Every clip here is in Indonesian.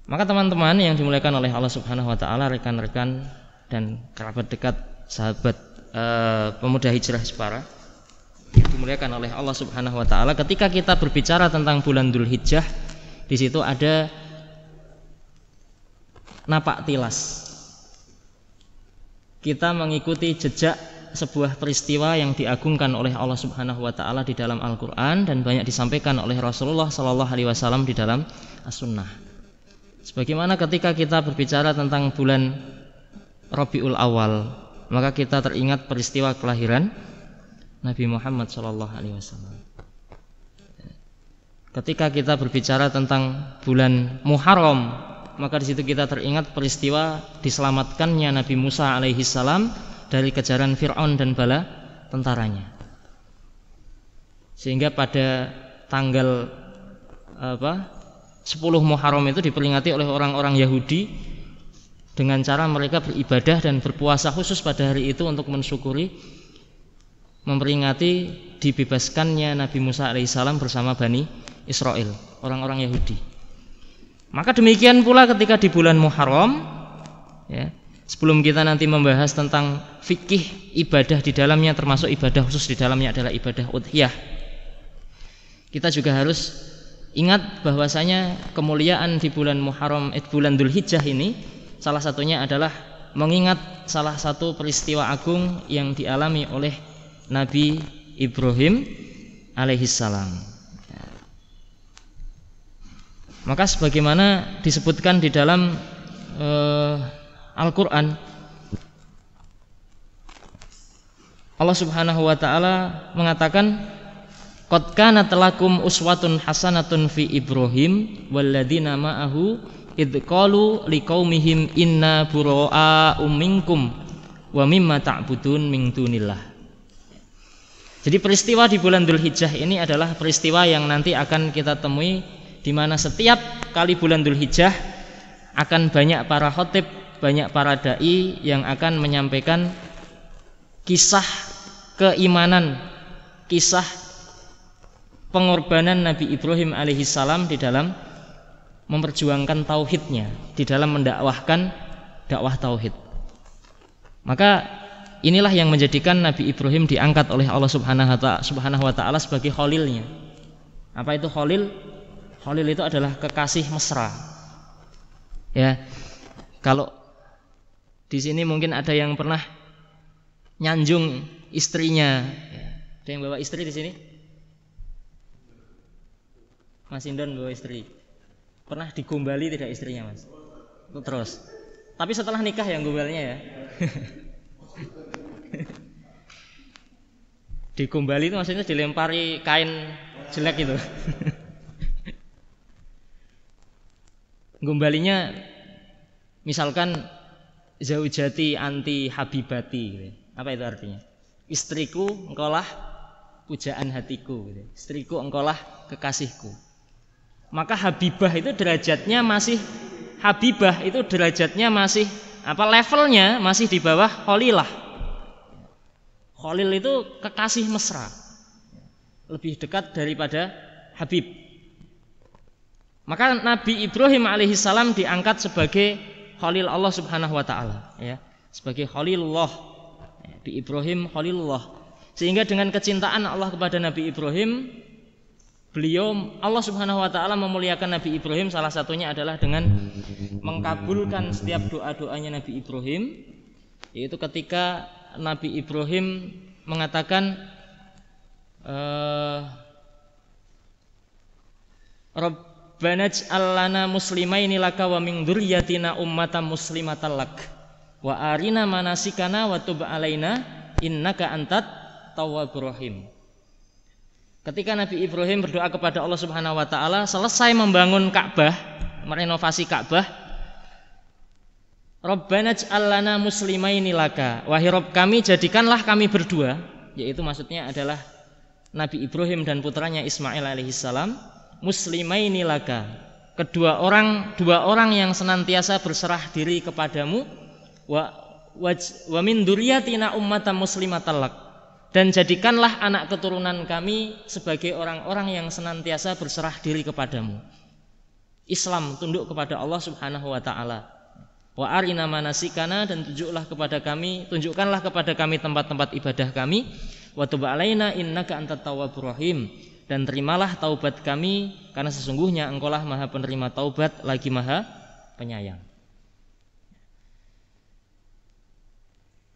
Maka teman-teman yang dimuliakan oleh Allah Subhanahu wa taala, rekan-rekan dan kerabat dekat, sahabat pemuda hijrah Jepara yang dimuliakan oleh Allah Subhanahu wa taala, ketika kita berbicara tentang bulan Dzulhijjah, di situ ada napak tilas. Kita mengikuti jejak sebuah peristiwa yang diagungkan oleh Allah Subhanahu wa taala di dalam Al-Qur'an dan banyak disampaikan oleh Rasulullah sallallahu alaihi wasallam di dalam As-Sunnah. Sebagaimana ketika kita berbicara tentang bulan Rabiul Awal, maka kita teringat peristiwa kelahiran Nabi Muhammad sallallahu alaihi wasallam. Ketika kita berbicara tentang bulan Muharram, maka di situ kita teringat peristiwa diselamatkannya Nabi Musa alaihi salam dari kejaran Fir'aun dan bala tentaranya. Sehingga pada tanggal 10 Muharram itu diperingati oleh orang-orang Yahudi dengan cara mereka beribadah dan berpuasa khusus pada hari itu untuk mensyukuri, memperingati dibebaskannya Nabi Musa alaihissalam bersama Bani Israel, orang-orang Yahudi. Maka demikian pula ketika di bulan Muharram, ya, sebelum kita nanti membahas tentang fikih ibadah di dalamnya, termasuk ibadah khusus di dalamnya adalah ibadah udhiyah, kita juga harus ingat bahwasanya kemuliaan di bulan Muharram, bulan Dzulhijjah ini salah satunya adalah mengingat salah satu peristiwa agung yang dialami oleh Nabi Ibrahim alaihissalam. Maka sebagaimana disebutkan di dalam Al-Quran, Allah Subhanahu wa ta'ala mengatakan, qad kanat lakum uswatun hasanatun fi Ibrahim walladzina ma'ahu idz qalu liqaumihim inna bura'a'u minkum wa mimma ta'budun min dunillah. Jadi peristiwa di bulan Dzulhijjah ini adalah peristiwa yang nanti akan kita temui, di mana setiap kali bulan Dzulhijjah akan banyak para khatib, banyak para dai yang akan menyampaikan kisah keimanan, kisah pengorbanan Nabi Ibrahim alaihissalam di dalam memperjuangkan tauhidnya, di dalam mendakwahkan dakwah tauhid. Maka inilah yang menjadikan Nabi Ibrahim diangkat oleh Allah Subhanahu wa taala sebagai khalilnya. Apa itu khalil? Khalil itu adalah kekasih mesra. Ya. Kalau di sini mungkin ada yang pernah nyanjung istrinya. Ada yang bawa istri di sini? Mas Indon bawa istri. Pernah digombali tidak istrinya, Mas? Terus. Tapi setelah nikah yang gombalnya ya. Digombali itu maksudnya dilempari kain jelek itu. Gombalinya misalkan zaujati anti habibati. Apa itu artinya? Istriku engkaulah pujaan hatiku. Istriku engkaulah kekasihku. Maka habibah itu derajatnya masih, habibah itu derajatnya masih levelnya masih di bawah khalilah. Khalil itu kekasih mesra, lebih dekat daripada habib. Maka Nabi Ibrahim alaihissalam diangkat sebagai khalil Allah Subhanahu wa taala, ya, sebagai khalilullah. Nabi Ibrahim khalilullah. Sehingga dengan kecintaan Allah kepada Nabi Ibrahim, Allah Subhanahu wa taala memuliakan Nabi Ibrahim, salah satunya adalah dengan mengkabulkan setiap doa-doanya Nabi Ibrahim, yaitu ketika Nabi Ibrahim mengatakan Rabbana ij'al lana muslimaini laka wa min dzurriyyatina ummatan muslimatan lak wa arina manasikana wa tub alaina innaka antat tawwabur rahim. Ketika Nabi Ibrahim berdoa kepada Allah Subhanahu wa taala selesai membangun Ka'bah, merenovasi Ka'bah, Rabbana ij'al lana muslimaini laka, wahai Rabb kami jadikanlah kami berdua, yaitu maksudnya adalah Nabi Ibrahim dan putranya Ismail alaihissalam, muslimaini laka, dua orang yang senantiasa berserah diri kepadamu, wa min dzurriyyatina ummatan muslimatan lak, dan jadikanlah anak keturunan kami sebagai orang-orang yang senantiasa berserah diri kepadamu. Islam, tunduk kepada Allah Subhanahu wa taala. Wa arina manasikana, dan tunjukkanlah kepada kami tempat-tempat ibadah kami. Wa tub alaina innaka antat tawwabur rahim, dan terimalah taubat kami karena sesungguhnya Engkaulah Maha penerima taubat lagi Maha penyayang.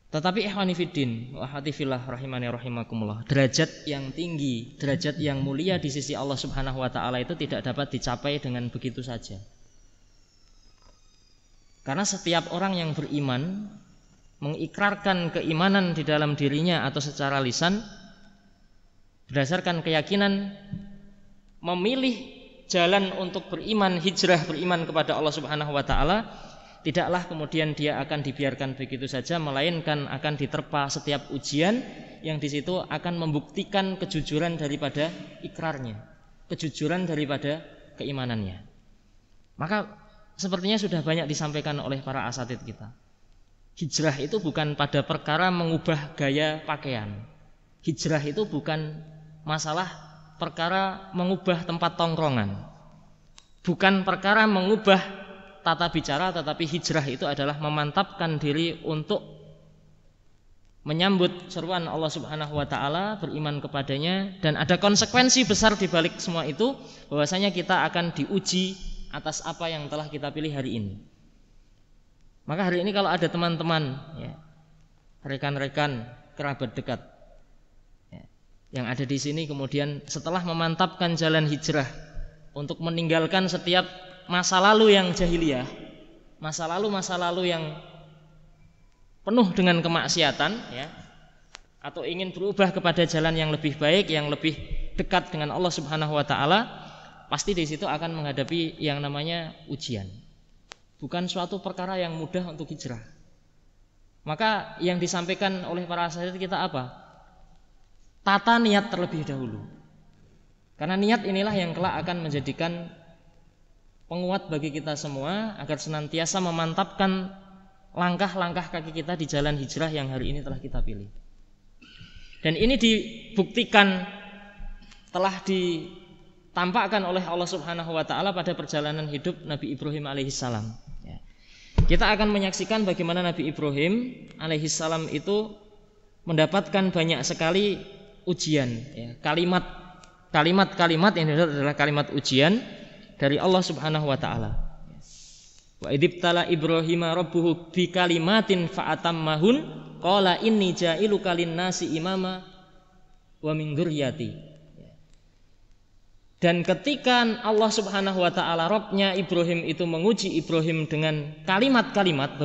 Tetapi ikhwani fiddin wa hati fillah rahimani rahimakumullah, derajat yang tinggi, derajat yang mulia di sisi Allah Subhanahu wa taala itu tidak dapat dicapai dengan begitu saja. Karena setiap orang yang beriman mengikrarkan keimanan di dalam dirinya atau secara lisan berdasarkan keyakinan, memilih jalan untuk beriman, hijrah beriman kepada Allah Subhanahu wa taala, tidaklah kemudian dia akan dibiarkan begitu saja, melainkan akan diterpa setiap ujian yang di situ akan membuktikan kejujuran daripada ikrarnya, kejujuran daripada keimanannya. Maka sepertinya sudah banyak disampaikan oleh para asatidz kita. Hijrah itu bukan pada perkara mengubah gaya pakaian. Hijrah itu bukan masalah perkara mengubah tempat tongkrongan. Bukan perkara mengubah tata bicara, tetapi hijrah itu adalah memantapkan diri untuk menyambut seruan Allah Subhanahu wa taala, beriman kepadanya, dan ada konsekuensi besar di balik semua itu, bahwasanya kita akan diuji atas apa yang telah kita pilih hari ini. Maka hari ini kalau ada teman-teman, ya, rekan-rekan, kerabat dekat, ya, yang ada di sini kemudian setelah memantapkan jalan hijrah untuk meninggalkan setiap masa lalu yang jahiliyah, masa lalu yang penuh dengan kemaksiatan, ya, atau ingin berubah kepada jalan yang lebih baik, yang lebih dekat dengan Allah Subhanahu wa taala, pasti di situ akan menghadapi yang namanya ujian. Bukan suatu perkara yang mudah untuk hijrah. Maka yang disampaikan oleh para asatidz kita apa? Tata niat terlebih dahulu. Karena niat inilah yang kelak akan menjadikan penguat bagi kita semua agar senantiasa memantapkan langkah-langkah kaki kita di jalan hijrah yang hari ini telah kita pilih. Dan ini dibuktikan, telah ditampakkan oleh Allah Subhanahu wa taala pada perjalanan hidup Nabi Ibrahim alaihissalam. Ya. Kita akan menyaksikan bagaimana Nabi Ibrahim alaihissalam itu mendapatkan banyak sekali ujian, ya. Kalimat-kalimat yang adalah kalimat ujian dari Allah Subhanahu wa taala. Wa idibtala Ibrahima rabbuhu bikalimatin fa'atammahun qala inni ja'iluka lin-nasi imama wa min dzurriyyati. Dan ketika Allah Subhanahu wa taala, Rabbnya Ibrahim itu menguji Ibrahim dengan kalimat-kalimat,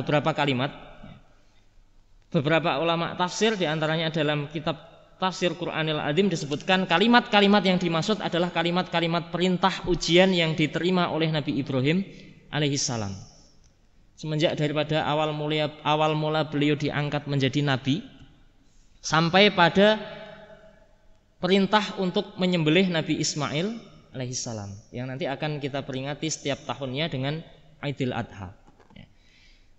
beberapa ulama tafsir di antaranya dalam kitab Tafsir Quranil Azim disebutkan kalimat-kalimat yang dimaksud adalah kalimat-kalimat perintah ujian yang diterima oleh Nabi Ibrahim alaihissalam. Semenjak daripada awal mula beliau diangkat menjadi nabi sampai pada perintah untuk menyembelih Nabi Ismail alaihissalam yang nanti akan kita peringati setiap tahunnya dengan Aidil Adha.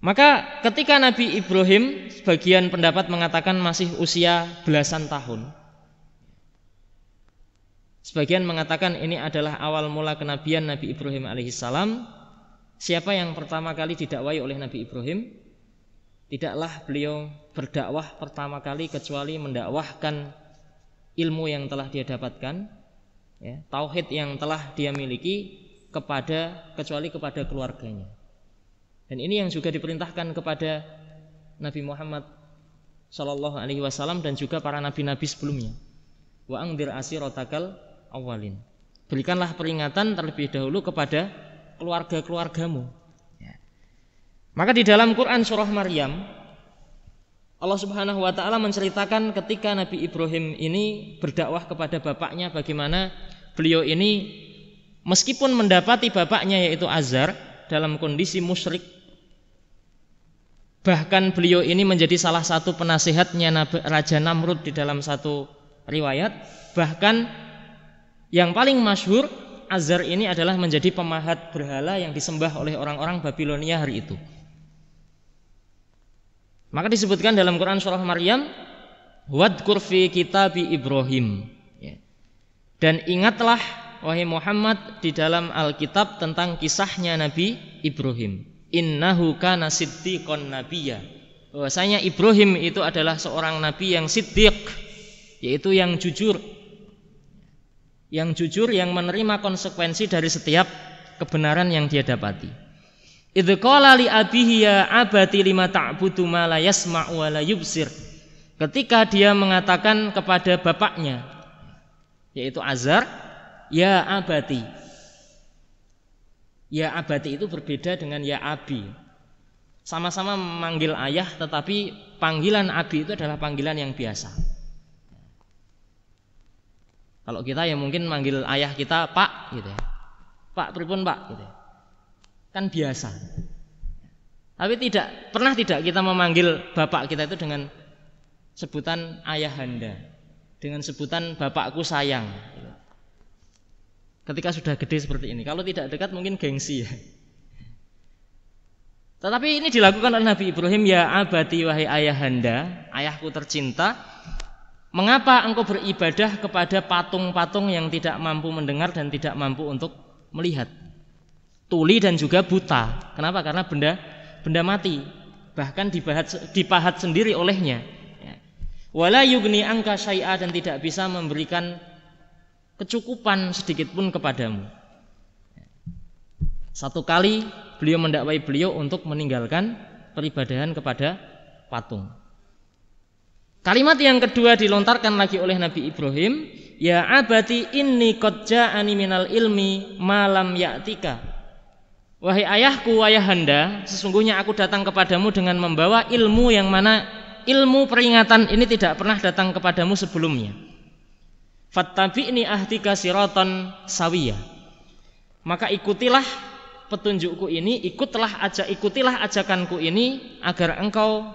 Maka ketika Nabi Ibrahim, sebagian pendapat mengatakan masih usia belasan tahun, sebagian mengatakan ini adalah awal mula kenabian Nabi Ibrahim alaihissalam. Siapa yang pertama kali didakwai oleh Nabi Ibrahim? Tidaklah beliau berdakwah pertama kali kecuali mendakwahkan ilmu yang telah dia dapatkan, ya, tauhid yang telah dia miliki kecuali kepada keluarganya. Dan ini yang juga diperintahkan kepada Nabi Muhammad sallallahu alaihi wasallam dan juga para nabi-nabi sebelumnya. Wa angdir asiratakal awwalin. Berikanlah peringatan terlebih dahulu kepada keluarga-keluargamu. Ya. Maka di dalam Quran surah Maryam, Allah Subhanahu wa taala menceritakan ketika Nabi Ibrahim ini berdakwah kepada bapaknya, bagaimana beliau ini meskipun mendapati bapaknya yaitu Azar dalam kondisi musyrik, bahkan beliau ini menjadi salah satu penasihatnya Raja Namrud di dalam satu riwayat. Bahkan yang paling masyhur, Azar ini adalah menjadi pemahat berhala yang disembah oleh orang-orang Babilonia hari itu. Maka disebutkan dalam Quran surah Maryam, wadkur fi kitabi Ibrahim, dan ingatlah wahai Muhammad, di dalam Alkitab tentang kisahnya Nabi Ibrahim. Innahu kana siddiqon nabiyya. Bahwasanya Ibrahim itu adalah seorang nabi yang siddiq, yaitu yang jujur. Yang jujur, yang menerima konsekuensi dari setiap kebenaran yang dia dapati. Idz qala li abihi ya abati lima ta'budu ma la yasma'u wa la yubsir. Ketika dia mengatakan kepada bapaknya, yaitu Azar, ya abati. Ya abati itu berbeda dengan ya abi. Sama-sama memanggil ayah, tetapi panggilan abi itu adalah panggilan yang biasa. Kalau kita ya mungkin manggil ayah kita Pak gitu ya. Pak, pripun Pak gitu ya. Kan biasa. Tapi pernah tidak kita memanggil bapak kita itu dengan sebutan ayahanda, dengan sebutan bapakku sayang. Ketika sudah gede seperti ini. Kalau tidak dekat mungkin gengsi ya. Tetapi ini dilakukan oleh Nabi Ibrahim, ya abati wahai ayahanda, ayahku tercinta, mengapa engkau beribadah kepada patung-patung yang tidak mampu mendengar dan tidak mampu untuk melihat, tuli dan juga buta? Kenapa? Karena benda mati, bahkan dipahat sendiri olehnya. Wala yugni angka syai'a, dan tidak bisa memberikan kecukupan sedikit pun kepadamu. Satu kali beliau mendakwai beliau untuk meninggalkan peribadahan kepada patung. Kalimat yang kedua dilontarkan lagi oleh Nabi Ibrahim, ya abati inni qad ja'ani minal ilmi ma lam ya'tika. Wahai ayahku, ayahanda, sesungguhnya aku datang kepadamu dengan membawa ilmu yang mana ilmu peringatan ini tidak pernah datang kepadamu sebelumnya. Fattabi'ni ahdika siratan sawiyah. Maka ikutilah petunjukku ini, ikutilah ajakanku ini agar engkau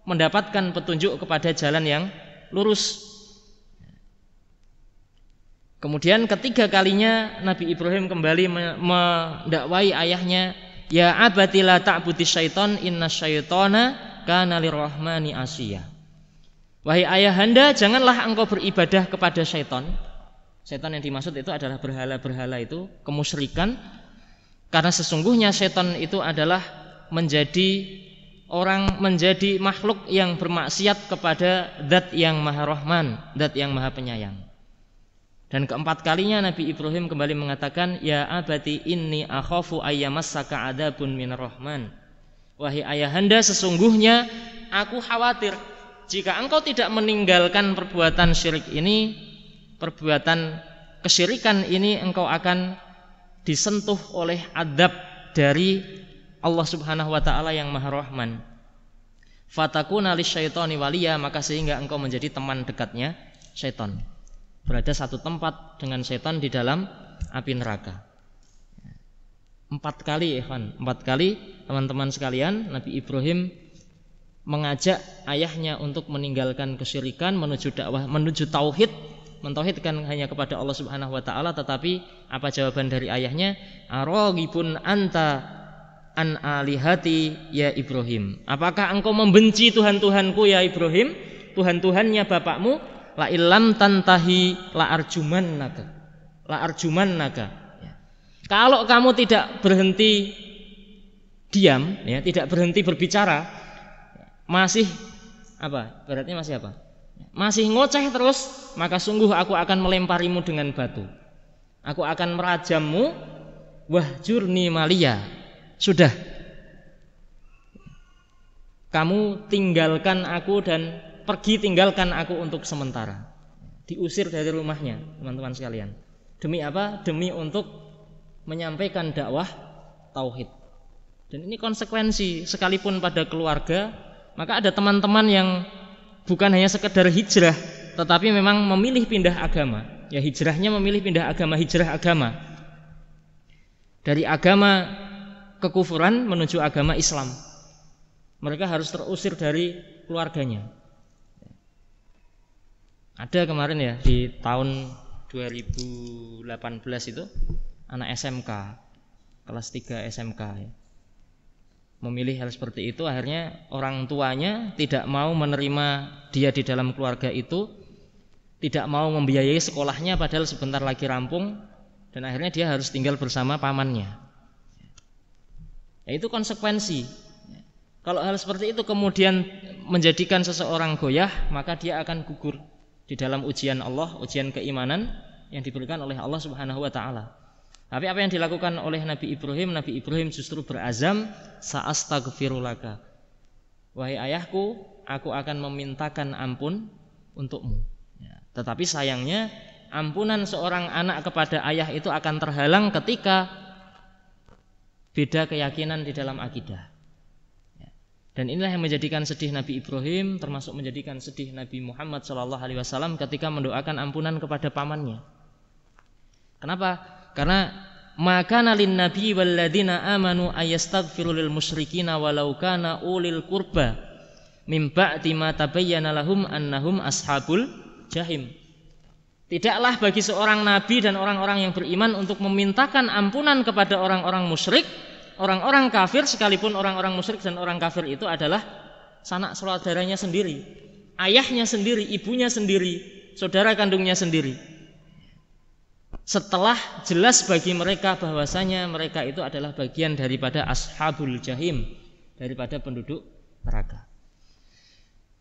mendapatkan petunjuk kepada jalan yang lurus. Kemudian ketiga kalinya Nabi Ibrahim kembali mendakwai ayahnya, ya abati la ta'budi syaiton inna syaitona kana lirrahmani asiyah. Wahai ayahanda, janganlah engkau beribadah kepada syaitan. Syaitan yang dimaksud itu adalah berhala-berhala itu, kemusyrikan. Karena sesungguhnya syaitan itu adalah menjadi makhluk yang bermaksiat kepada Zat yang Maha Rahman, Zat yang Maha Penyayang. Dan keempat kalinya Nabi Ibrahim kembali mengatakan, ya abati inni akhafu ayyamassaka adzabun minar rahman. Wahai ayahanda, sesungguhnya aku khawatir jika engkau tidak meninggalkan perbuatan syirik ini, perbuatan kesyirikan ini, engkau akan disentuh oleh adab dari Allah Subhanahu wa taala yang Maha Rahman. Fatakuna lisyaitani waliya, maka sehingga engkau menjadi teman dekatnya syaitan. Berada satu tempat dengan syaitan di dalam api neraka. 4 kali teman-teman sekalian, Nabi Ibrahim mengajak ayahnya untuk meninggalkan kesyirikan, menuju dakwah, menuju tauhid, mentauhidkan hanya kepada Allah Subhanahu wa taala. Tetapi apa jawaban dari ayahnya? Araghibun anta an alihati ya Ibrahim. Apakah engkau membenci Tuhan-Tuhanku ya Ibrahim? Tuhan-Tuhannya bapakmu? La illam tantahi la arjumannaka. Kalau kamu tidak berhenti diam, ya, tidak berhenti berbicara, masih apa? Berarti masih apa? Masih ngoceh terus, maka sungguh aku akan melemparimu dengan batu. Aku akan merajammu. Wahjurni maliya. Sudah. Kamu tinggalkan aku dan pergi tinggalkan aku untuk sementara. Diusir dari rumahnya, teman-teman sekalian. Demi apa? Demi untuk menyampaikan dakwah tauhid. Dan ini konsekuensi, sekalipun pada keluarga, maka ada teman-teman yang bukan hanya sekedar hijrah, tetapi memang memilih pindah agama. Ya, hijrahnya memilih pindah agama, hijrah agama. Dari agama kekufuran menuju agama Islam. Mereka harus terusir dari keluarganya. Ada kemarin ya di tahun 2018 itu anak SMK, kelas 3 SMK ya, memilih hal seperti itu. Akhirnya orang tuanya tidak mau menerima dia di dalam keluarga itu, tidak mau membiayai sekolahnya padahal sebentar lagi rampung. dan akhirnya dia harus tinggal bersama pamannya. Ya, itu konsekuensi. Kalau hal seperti itu kemudian menjadikan seseorang goyah, maka dia akan gugur di dalam ujian Allah, ujian keimanan yang diberikan oleh Allah Subhanahu wa taala. Tapi apa yang dilakukan oleh Nabi Ibrahim justru berazam, sa'astaghfirulaka. Wahai ayahku, aku akan memintakan ampun untukmu. Ya, tetapi sayangnya ampunan seorang anak kepada ayah itu akan terhalang ketika beda keyakinan di dalam akidah. Dan inilah yang menjadikan sedih Nabi Ibrahim, termasuk menjadikan sedih Nabi Muhammad SAW ketika mendoakan ampunan kepada pamannya. Kenapa? Karena maka nalin nabi walladzina amanu ayastaghfiru lil musyrikina walau kana ulil qurba mim ba'di ma tabayyana lahum annahum ashabul jahim. Tidaklah bagi seorang nabi dan orang-orang yang beriman untuk memintakan ampunan kepada orang-orang musyrik, orang-orang kafir, sekalipun orang-orang musyrik dan orang kafir itu adalah sanak saudaranya sendiri, ayahnya sendiri, ibunya sendiri, saudara kandungnya sendiri. Setelah jelas bagi mereka bahwasanya mereka itu adalah bagian daripada ashabul jahim, daripada penduduk neraka.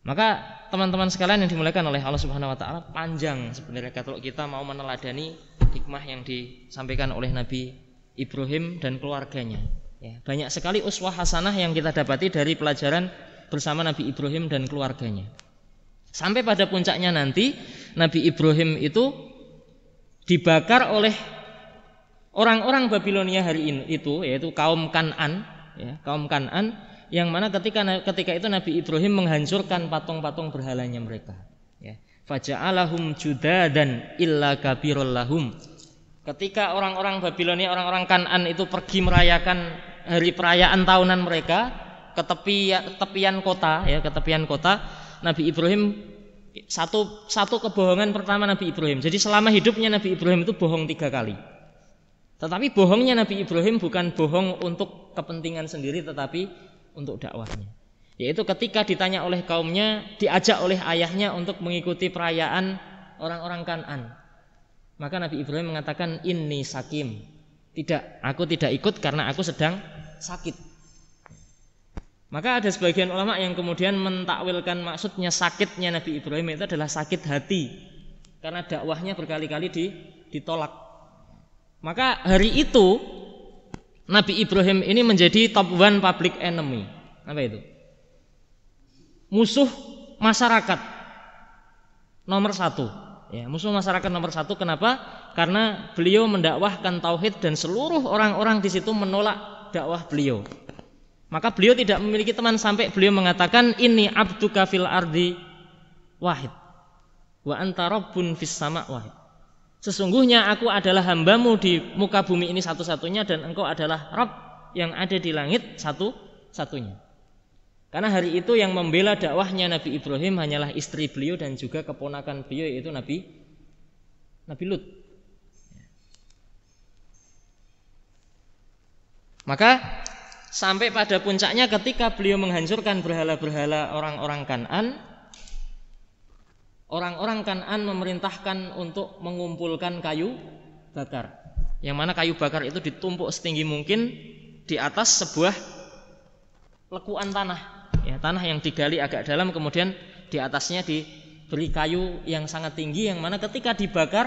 Maka teman-teman sekalian yang dimuliakan oleh Allah Subhanahu wa taala, panjang sebenarnya kalau kita mau meneladani hikmah yang disampaikan oleh Nabi Ibrahim dan keluarganya. Ya, banyak sekali uswah hasanah yang kita dapati dari pelajaran bersama Nabi Ibrahim dan keluarganya. Sampai pada puncaknya nanti Nabi Ibrahim itu dibakar oleh orang-orang Babilonia hari ini itu, yaitu kaum Kan'an, ya, kaum Kan'an, yang mana ketika itu Nabi Ibrahim menghancurkan patung-patung berhalanya mereka. Ya. Faja'alahum judadan illa kabirul lahum. Ketika orang-orang Babilonia, orang-orang Kan'an itu pergi merayakan hari perayaan tahunan mereka ke tepian kota, ya, ke tepian kota, Nabi Ibrahim satu kebohongan pertama Nabi Ibrahim. Jadi selama hidupnya Nabi Ibrahim itu bohong 3 kali. Tetapi bohongnya Nabi Ibrahim bukan bohong untuk kepentingan sendiri, tetapi untuk dakwahnya. Yaitu ketika ditanya oleh kaumnya, diajak oleh ayahnya untuk mengikuti perayaan orang-orang Kan'an. Maka Nabi Ibrahim mengatakan, inni sakim. Tidak, aku tidak ikut karena aku sedang sakit. Maka ada sebagian ulama yang kemudian mentakwilkan maksudnya sakitnya Nabi Ibrahim itu adalah sakit hati, karena dakwahnya berkali-kali ditolak. Maka hari itu Nabi Ibrahim ini menjadi top 1 public enemy. Apa itu? Musuh masyarakat nomor 1. Ya, musuh masyarakat nomor 1. Kenapa? Karena beliau mendakwahkan tauhid dan seluruh orang-orang di situ menolak dakwah beliau. Maka beliau tidak memiliki teman sampai beliau mengatakan, inni abduka fil ardi wahid wa anta rabbun fis sama wahid. Sesungguhnya aku adalah hambamu di muka bumi ini satu-satunya, dan engkau adalah Rabb yang ada di langit satu-satunya. Karena hari itu yang membela dakwahnya Nabi Ibrahim hanyalah istri beliau dan juga keponakan beliau, yaitu Nabi Lut. Maka sampai pada puncaknya ketika beliau menghancurkan berhala-berhala orang-orang Kan'an, orang-orang Kan'an memerintahkan untuk mengumpulkan kayu bakar, yang mana kayu bakar itu ditumpuk setinggi mungkin di atas sebuah lekuan tanah, ya, tanah yang digali agak dalam, kemudian di atasnya diberi kayu yang sangat tinggi, yang mana ketika dibakar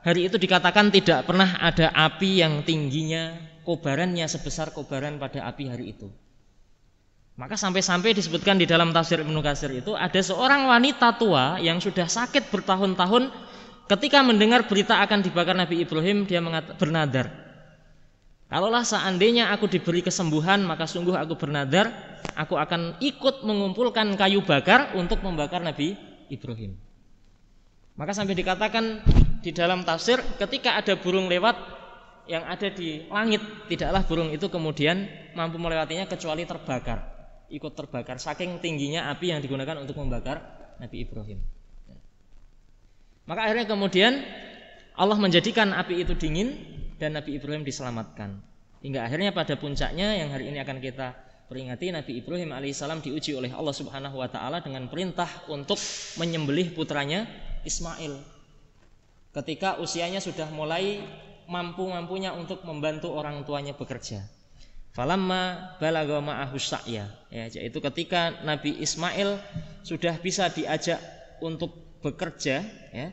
hari itu dikatakan tidak pernah ada api yang tingginya kobarannya sebesar kobaran pada api hari itu. Maka sampai-sampai disebutkan di dalam tafsir Ibnu Katsir itu ada seorang wanita tua yang sudah sakit bertahun-tahun, ketika mendengar berita akan dibakar Nabi Ibrahim, dia bernadar, kalaulah seandainya aku diberi kesembuhan, maka sungguh aku bernadar aku akan ikut mengumpulkan kayu bakar untuk membakar Nabi Ibrahim. Maka sampai dikatakan di dalam tafsir, ketika ada burung lewat yang ada di langit, tidaklah burung itu kemudian mampu melewatinya kecuali terbakar, ikut terbakar, saking tingginya api yang digunakan untuk membakar Nabi Ibrahim. Maka akhirnya kemudian Allah menjadikan api itu dingin dan Nabi Ibrahim diselamatkan. Hingga akhirnya pada puncaknya yang hari ini akan kita peringati, Nabi Ibrahim alaihissalam diuji oleh Allah Subhanahu wa taala dengan perintah untuk menyembelih putranya Ismail. Ketika usianya sudah mulai mampu-mampunya untuk membantu orang tuanya bekerja. Falamma balagha ma'ahu sa'ya, ya, yaitu ketika Nabi Ismail sudah bisa diajak untuk bekerja, ya.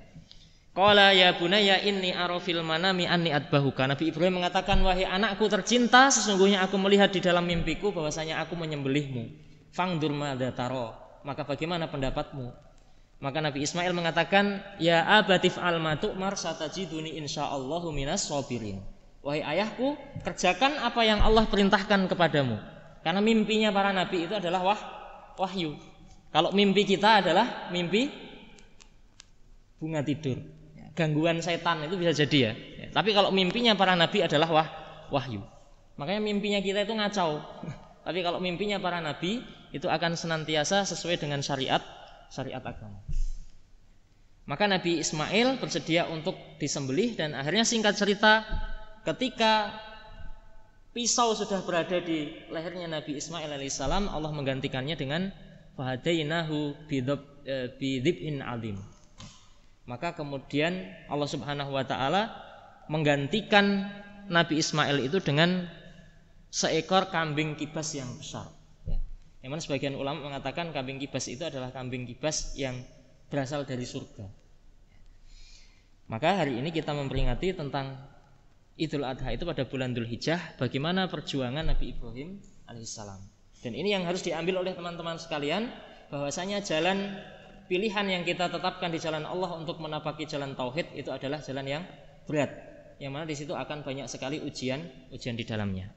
Qala ya bunayya inni ara fil manami anni atbahuka. Nabi Ibrahim mengatakan, wahai anakku tercinta, sesungguhnya aku melihat di dalam mimpiku bahwasanya aku menyembelihmu. Fangdur madza tara, maka bagaimana pendapatmu? Maka Nabi Ismail mengatakan, ya abatif al matu'mar satajiduni insyaallahu minas sabirin. Wahai ayahku, kerjakan apa yang Allah perintahkan kepadamu. Karena mimpinya para nabi itu adalah wahyu. Kalau mimpi kita adalah mimpi bunga tidur, gangguan setan, itu bisa jadi ya. Tapi kalau mimpinya para nabi adalah wahyu. Makanya mimpinya kita itu ngacau. Tapi kalau mimpinya para nabi itu akan senantiasa sesuai dengan syariat agama. Maka Nabi Ismail bersedia untuk disembelih, dan akhirnya singkat cerita, ketika pisau sudah berada di lehernya Nabi Ismail alaihissalam, Allah menggantikannya dengan fahadainahu bidhibhin alim. Maka kemudian Allah Subhanahu wa taala menggantikan Nabi Ismail itu dengan seekor kambing kibas yang besar. Yang mana sebagian ulama mengatakan kambing kibas itu adalah kambing kibas yang berasal dari surga. Maka hari ini kita memperingati tentang Idul Adha itu pada bulan Dzulhijjah, bagaimana perjuangan Nabi Ibrahim alaihissalam. Dan ini yang harus diambil oleh teman-teman sekalian, bahwasanya jalan pilihan yang kita tetapkan di jalan Allah untuk menapaki jalan tauhid itu adalah jalan yang berat, yang mana di situ akan banyak sekali ujian di dalamnya.